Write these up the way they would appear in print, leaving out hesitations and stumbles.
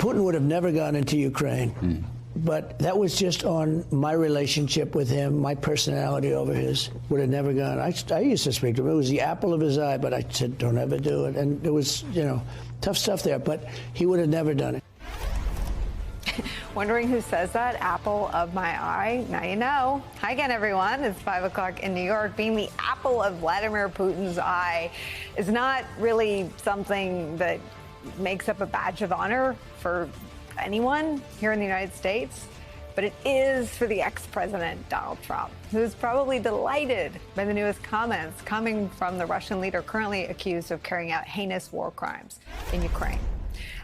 Putin would have never gone into Ukraine. But that was just on my relationship with him, my personality over his. Would have never gone. I used to speak to him. It was the apple of his eye, but I said, don't ever do it. And it was, tough stuff there, but he would have never done it. Wondering who says that? Apple of my eye? Now you know. Hi again, everyone. It's 5 o'clock in New York. Being the apple of Vladimir Putin's eye is not really something that makes up a badge of honor for anyone here in the United States, but it is for the ex-president Donald Trump, who's probably delighted by the newest comments coming from the Russian leader currently accused of carrying out heinous war crimes in Ukraine.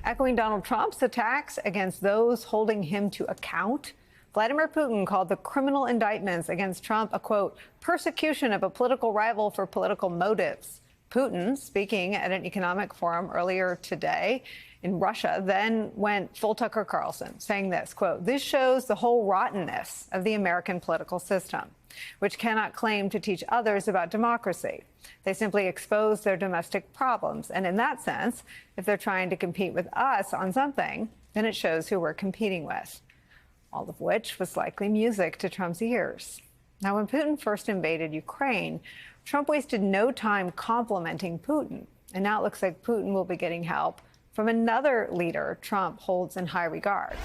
Echoing Donald Trump's attacks against those holding him to account, Vladimir Putin called the criminal indictments against Trump a, quote, persecution of a political rival for political motives. Putin, speaking at an economic forum earlier today in Russia, then went full Tucker Carlson, saying this, quote, this shows the whole rottenness of the American political system, which cannot claim to teach others about democracy. They simply expose their domestic problems. And in that sense, if they're trying to compete with us on something, then it shows who we're competing with. All of which was likely music to Trump's ears. Now, when Putin first invaded Ukraine, Trump wasted no time complimenting Putin. And now it looks like Putin will be getting help from another leader Trump holds in high regard.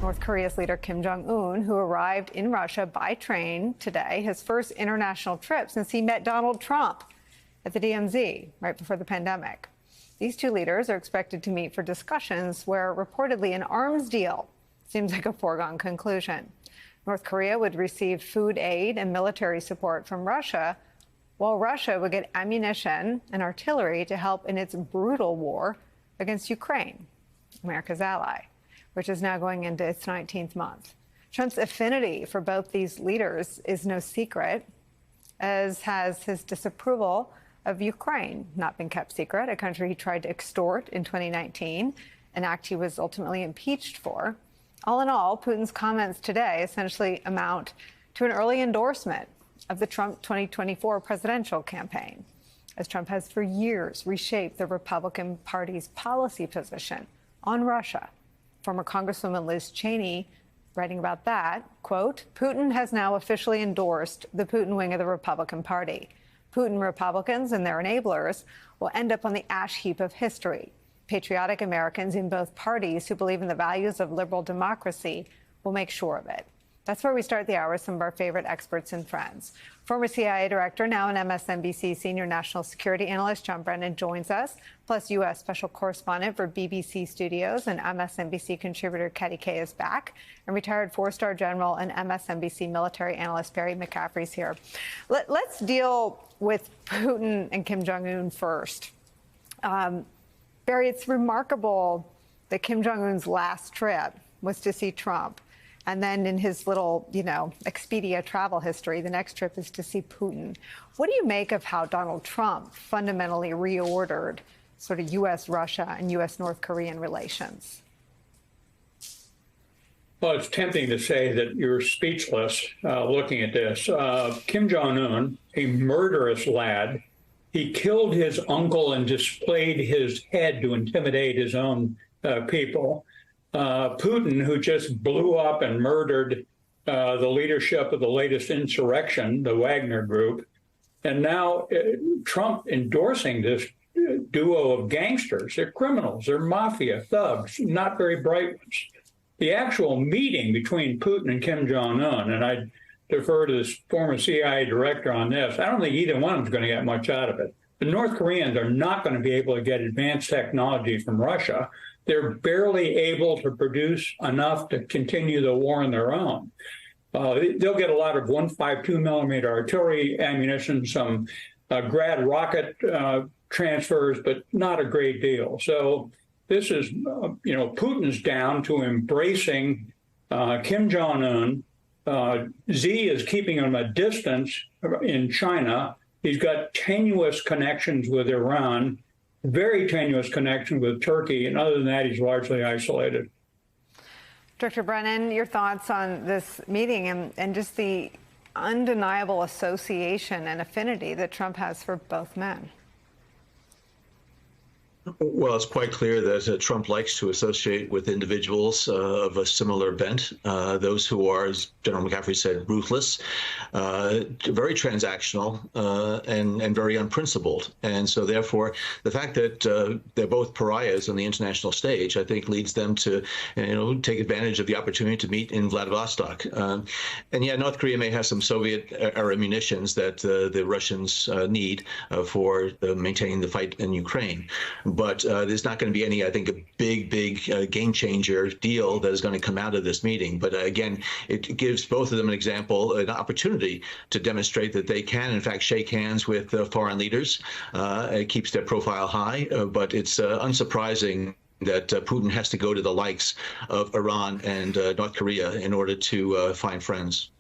North Korea's leader Kim Jong-un, who arrived in Russia by train today, his first international trip since he met Donald Trump at the DMZ right before the pandemic. These two leaders are expected to meet for discussions where reportedly an arms deal seems like a foregone conclusion. North Korea would receive food aid and military support from Russia, while Russia would get ammunition and artillery to help in its brutal war against Ukraine, America's ally, which is now going into its 19th month. Trump's affinity for both these leaders is no secret, as has his disapproval of Ukraine not been kept secret, a country he tried to extort in 2019, an act he was ultimately impeached for. All in all, Putin's comments today essentially amount to an early endorsement of the Trump 2024 presidential campaign, as Trump has for years reshaped the Republican Party's policy position on Russia. Former Congresswoman Liz Cheney writing about that, quote, Putin has now officially endorsed the Putin wing of the Republican Party. Putin Republicans and their enablers will end up on the ash heap of history. Patriotic Americans in both parties who believe in the values of liberal democracy will make sure of it. That's where we start the hour with some of our favorite experts and friends. Former CIA director, now an MSNBC senior national security analyst, John Brennan joins us, plus U.S. special correspondent for BBC Studios and MSNBC contributor Katie Kay is back, and retired four-star general and MSNBC military analyst Barry McCaffrey's here. Let's deal with Putin and Kim Jong-un first. Barry, it's remarkable that Kim Jong-un's last trip was to see Trump. And then in his little, Expedia travel history, the next trip is to see Putin. What do you make of how Donald Trump fundamentally reordered sort of U.S.-Russia and U.S.-North Korean relations? Well, it's tempting to say that you're speechless looking at this. Kim Jong-un, a murderous lad, he killed his uncle and displayed his head to intimidate his own people. Putin, who just blew up and murdered the leadership of the latest insurrection, the Wagner Group, and now Trump endorsing this duo of gangsters. They're criminals, they're mafia thugs, not very bright ones. The actual meeting between Putin and Kim Jong-un, and I defer to this former CIA director on this, I don't think either one of them is going to get much out of it. The North Koreans are not going to be able to get advanced technology from Russia. They're barely able to produce enough to continue the war on their own. They'll get a lot of 152 millimeter artillery ammunition, some Grad rocket transfers, but not a great deal. So this is, Putin's down to embracing Kim Jong-un. Xi is keeping him a distance in China. He's got tenuous connections with Iran, very tenuous connection with Turkey, and other than that, he's largely isolated. Dr. Brennan, your thoughts on this meeting and just the undeniable association and affinity that Trump has for both men? Well, it's quite clear that Trump likes to associate with individuals of a similar bent, those who are, as General McCaffrey said, ruthless, very transactional, and very unprincipled. And so, therefore, the fact that they're both pariahs on the international stage, I think, leads them to, take advantage of the opportunity to meet in Vladivostok. And yeah, North Korea may have some Soviet-era munitions that the Russians need for maintaining the fight in Ukraine. But there's not going to be any, I think, a big game changer deal that is going to come out of this meeting. But again, it gives both of them an opportunity to demonstrate that they can, in fact, shake hands with foreign leaders. It keeps their profile high, but it's unsurprising that Putin has to go to the likes of Iran and North Korea in order to find friends.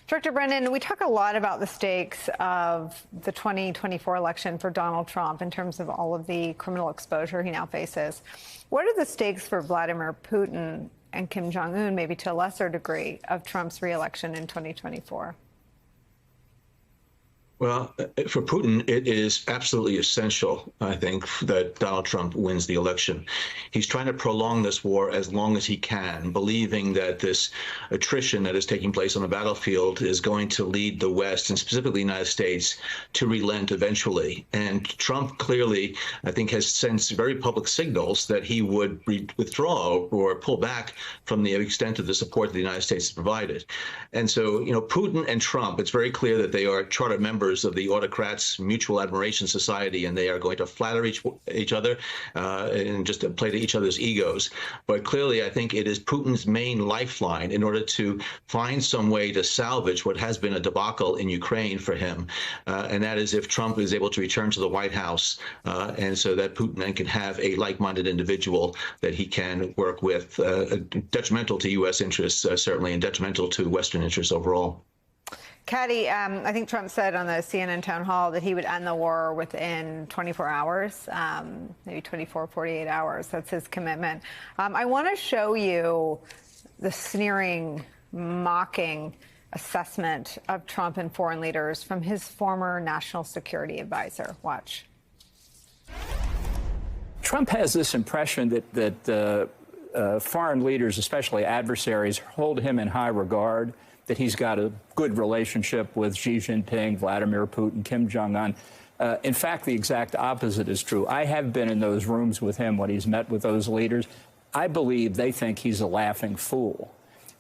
Director Brennan, we talk a lot about the stakes of the 2024 election for Donald Trump in terms of all of the criminal exposure he now faces. What are the stakes for Vladimir Putin and Kim Jong-un, maybe to a lesser degree, of Trump's reelection in 2024? Well, for Putin, it is absolutely essential, I think, that Donald Trump wins the election. He's trying to prolong this war as long as he can, believing that this attrition that is taking place on the battlefield is going to lead the West, and specifically the United States, to relent eventually. And Trump clearly, I think, has sent very public signals that he would withdraw or pull back from the extent of the support that the United States has provided. And so, Putin and Trump, it's very clear that they are charter members of the Autocrats Mutual Admiration Society, and they are going to flatter each other and just play to each other's egos. But clearly, I think it is Putin's main lifeline in order to find some way to salvage what has been a debacle in Ukraine for him. And that is if Trump is able to return to the White House, and so that Putin then can have a like-minded individual that he can work with, detrimental to U.S. interests, certainly, and detrimental to Western interests overall. Caddy, I think Trump said on the CNN town hall that he would end the war within 24 hours, maybe 24, 48 hours. That's his commitment. I want to show you the sneering, mocking assessment of Trump and foreign leaders from his former national security advisor. Watch. Trump has this impression that foreign leaders, especially adversaries, hold him in high regard, that he's got a good relationship with Xi Jinping, Vladimir Putin, Kim Jong-un. In fact, the exact opposite is true. I have been in those rooms with him when he's met with those leaders. I believe they think he's a laughing fool.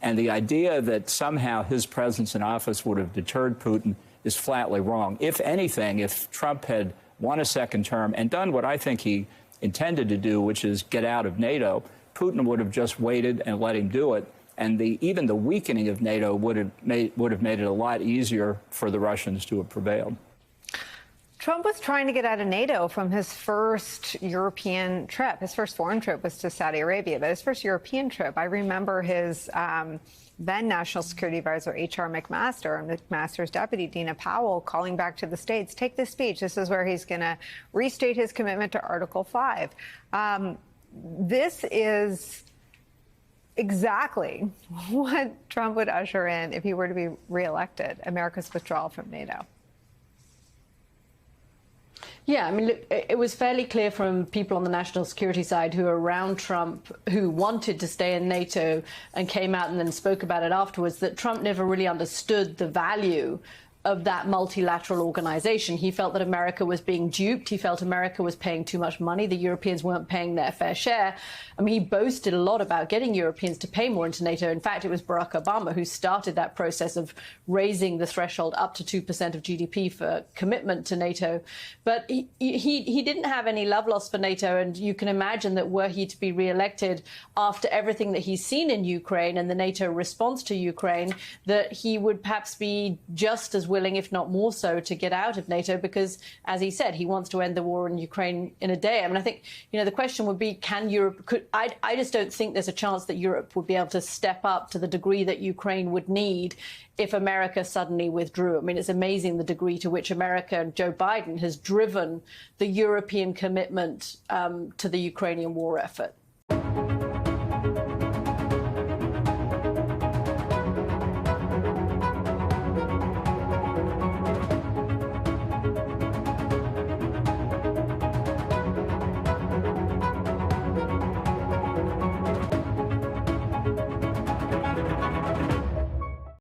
And the idea that somehow his presence in office would have deterred Putin is flatly wrong. If anything, if Trump had won a second term and done what I think he intended to do, which is get out of NATO, Putin would have just waited and let him do it. And even the weakening of NATO would have made it a lot easier for the Russians to have prevailed. Trump was trying to get out of NATO from his first European trip. His first foreign trip was to Saudi Arabia, but his first European trip, I remember his then National Security Advisor, H.R. McMaster, and McMaster's deputy, Dina Powell, calling back to the States, take this speech. This is where he's going to restate his commitment to Article 5. This is exactly what Trump would usher in if he were to be reelected, America's withdrawal from NATO. Yeah, I mean, look, it was fairly clear from people on the national security side who were around Trump, who wanted to stay in NATO and came out and then spoke about it afterwards, that Trump never really understood the value of that multilateral organization. He felt that America was being duped. He felt America was paying too much money. The Europeans weren't paying their fair share. I mean, he boasted a lot about getting Europeans to pay more into NATO. In fact, it was Barack Obama who started that process of raising the threshold up to 2% of GDP for commitment to NATO. But he didn't have any love lost for NATO. And you can imagine that were he to be reelected after everything that he's seen in Ukraine and the NATO response to Ukraine, that he would perhaps be just as willing, if not more so, to get out of NATO because, as he said, he wants to end the war in Ukraine in a day. I mean, I think, the question would be, can Europe, I just don't think there's a chance that Europe would be able to step up to the degree that Ukraine would need if America suddenly withdrew. I mean, it's amazing the degree to which America and Joe Biden has driven the European commitment to the Ukrainian war effort.